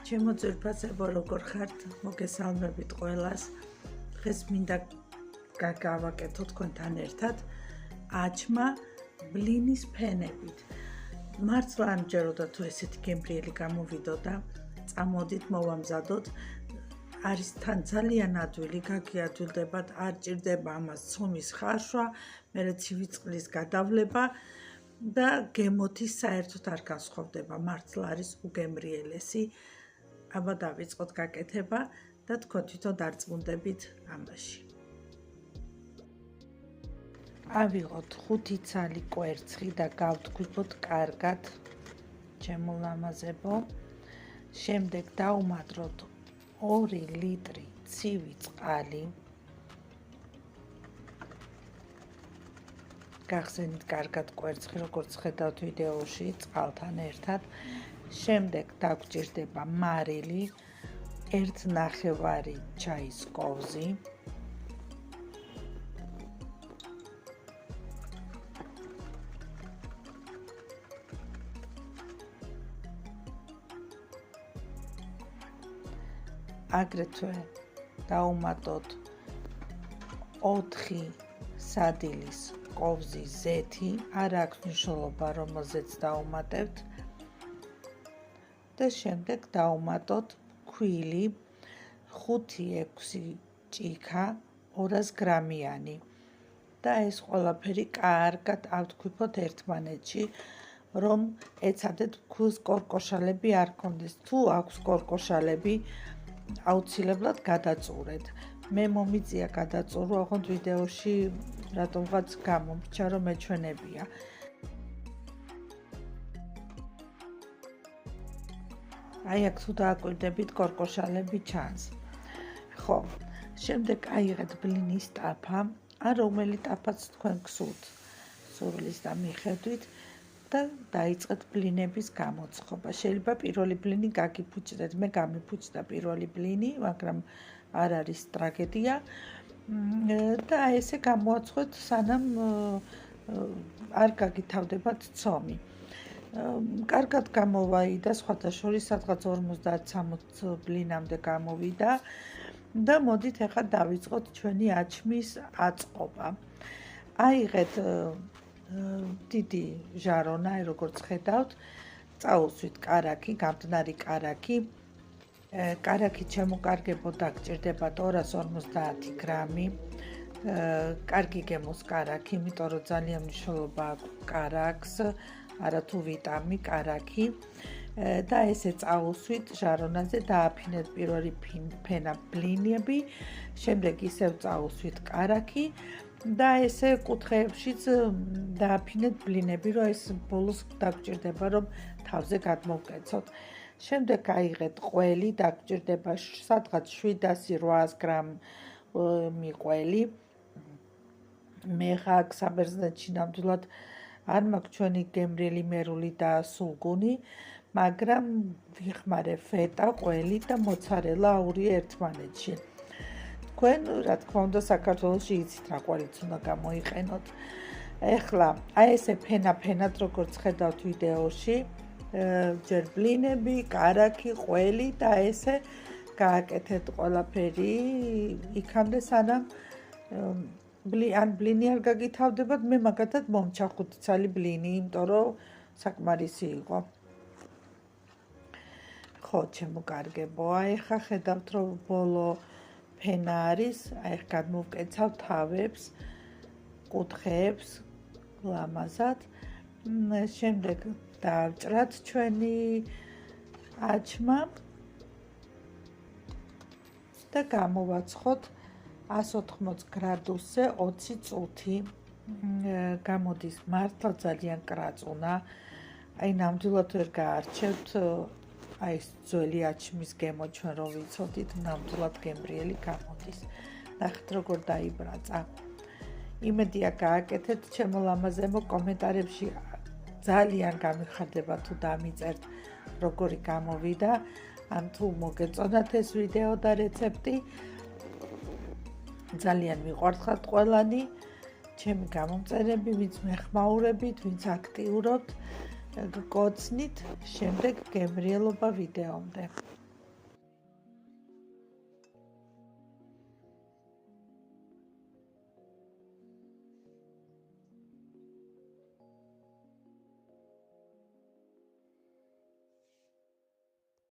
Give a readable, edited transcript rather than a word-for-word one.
ჩემო ძვირფასებო, როგორ ხართ? მოგესალმებით ყველას. დღეს მინდა გავაკეთო თქვენთან ერთად აჩმა ბლინის ფენებით. მართლა ამჯეროდა თუ ესეთი გემრიელი გამოვიდოდა, წამოდით მოვამზადოთ. არის თან ძალიან ადვილი, გაგიადვილდებათ, არ ჭირდება ამას ცომის ხარშვა, მერე ცივი წყლის გადავლება და გემოთი საერთოდ არ განსხვავდება, მართლა არის უგემრიელესი. აბა დავიწყოთ გაკეთება და თქვენ თვითონ დარწმუნდებით ამაში. ავიღოთ 5 ცალი კვერცხი და გავთქვიფოთ კარგად, ჩემო ლამაზებო. შემდეგ დავუმატოთ 2 ლიტრი ცივი წყალი. გახსენით კარგად კვერცხი, როგორც ხედავთ ვიდეოში, წყალთან ერთად. შემდეგ დაგვჭირდება მარილი, 1/9 ჩაის კოვზი. აგრეთვე დავუმატოთ 4 სადილის კოვზი ზეთი, არ აქვს მნიშვნელობა რომელზეც დავუმატებთ. და შემდეგ დავუმატოთ ქვილი 5-6 ჭიქა 200 გრამიანი და ეს ყველაფერი კარგად ავთქვიფოთ ერთმანეთში, რომ ეცადეთ ქვის კორკოშალები არ გქონდეს. თუ აქვს კორკოშალები, აუცილებლად გადაწურეთ. მე მომიწია გადაწურვა, ოღონდ ვიდეოში რატომღაც გამომრჩა, რომ მეჩვენებია. აი აქ თუ დააკვირდებით, კორკოშალები ჩანს. ხო, შემდეგ აიღეთ ბლინის ტაფა, ან რომელი ტაფაც თქვენ გსურთ, სურვილის და მიხედვით და დაიწყეთ ბლინების გამოცხობა. შეიძლება პირველი ბლინი გაგიფუჭდეთ, მე გამიფუჭდა პირველი ბლინი, მაგრამ არ არის ტრაგედია. და ესე გამოაცხოთ, სანამ არ გაგითავდებათ ცომი. კარგად გამოვაიდა, სხვათა შორის სადღაც 50-60 ბლინამდე გამოვიდა და მოდით ახლა დავიწყოთ ჩვენი აჩმის აწყობა. აიღეთ დიდი ჟარონა, როგორც ხედავთ, წაუსვით კარაქი, გამტნარი კარაქი. კარაქით შემოკარგებოდ დაგჭირდებათ 250 გრამი. კარგი გემოს კარაქი, იმიტომ რომ ძალიან მნიშვნელობა აქვს კარაქს, არათუ ვიტამი კარაქი. და ესე წაუსვით ჟარონაზე, დააფინეთ პირველი ფენა ბლინები, შემდეგ ისევ წაუსვით კარაქი და ესე კუთხეებშიც დააფინეთ ბლინები, რომ ეს ბოლოს დაგჭირდება, რომ თავზე გადმოვკეცოთ. შემდეგ აიღეთ ყველი, დაგჭირდება სადღაც 700-800 გრამი ყველი. მე ხარ საბერძნეთში ნამდვილად არ მაქვს ჩვენი გემრიელი მერული და სულგუნი, მაგრამ ვიხმარე ფეტა, ყველი და მოცარელა აურია ერთმანეთში. თქვენ, რა თქმა უნდა, საქართველოში იცით რა ყველიც უნდა გამოიყენოთ. ეხლა აი ესე ფენად, როგორც ხედავთ ვიდეოში, ჯერ ბლინები, კარაქი, ყველი და ესე გააკეთეთ ყველაფერი იქამდე, სანამ ან ბლინი არ გაგითავდებათ. მე მაგათად მომჩა 5 ცალი ბლინი, იმიტომ რომ საკმარისი იყო. ხო, ჩემო კარგებო, აი ახლა ხედავთ, რომ ბოლო ფენა არის, აი ახლა გადმოვკეცავ თავებს, კუთხეებს, ლამაზად. შემდეგ დავჭრათ ჩვენი აჩმა და გამოვაცხოთ 180 გრადუსზე 20 წუთი. გამოდის მართლა ძალიან კრაწუნა. აი ნამდვილად ვერ გაარჩევთ აი ეს ძველი აჩმის გემო, ჩვენ რომ ვიცოდით, ნამდვილად გემრიელი გამოდის. ნახეთ როგორ დაიბრაწყა. იმედია გააკეთეთ, ჩემო ლამაზებო, კომენტარებში ძალიან გამიხარდება თუ დამიწერთ როგორი გამოვიდა, ან თუ მოგეწონათ ეს ვიდეო და რეცეპტი. ძალიან მიყვარხართ ყველანი, ჩემი გამომწერები, ვინც მეხმაურებით, ვინც აქტიურობთ, გკოცნით შემდეგ გემრიელობა ვიდეომდე.